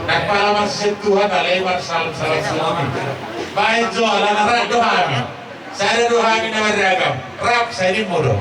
Nagpalaman sa Tuhan na lebar salam-salam sulami. Baik jualan arah dohami. Saya dohami na meragam. Rap saya ini muro.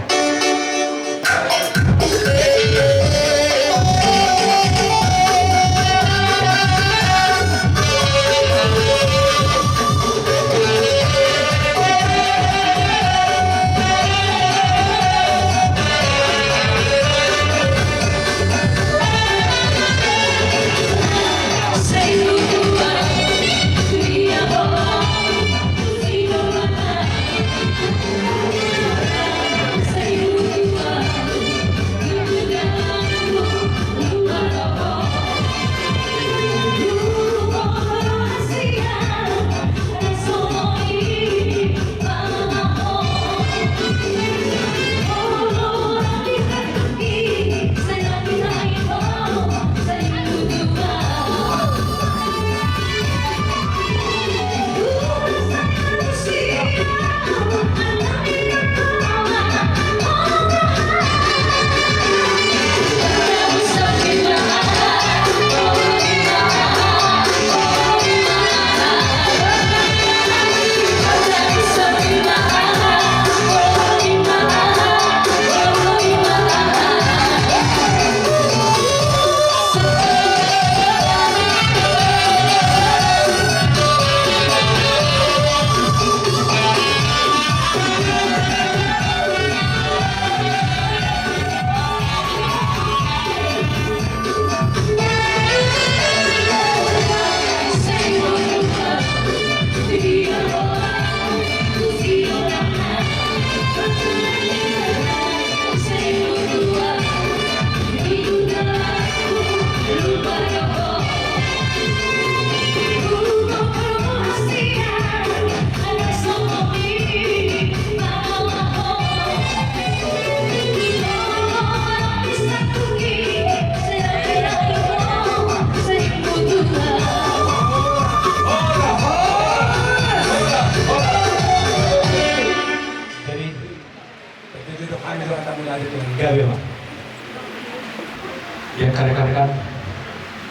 Ya rekan-rekan.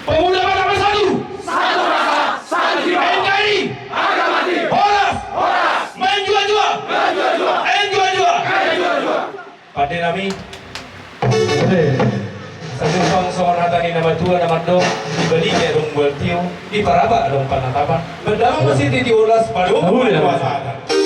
Pemuda pada bersatu. Satu rasa, satu jiwa. NKRI. Harga mati. Horas. Horas. Menjua-jua. Menjua-jua. Enjua-jua. Menjua-jua. Pada nami. Satu song hatani nama tua nama dong dibeli ke dong buat tiu di paraba dong panatapan. Berdama masih di ulas padung kuasa.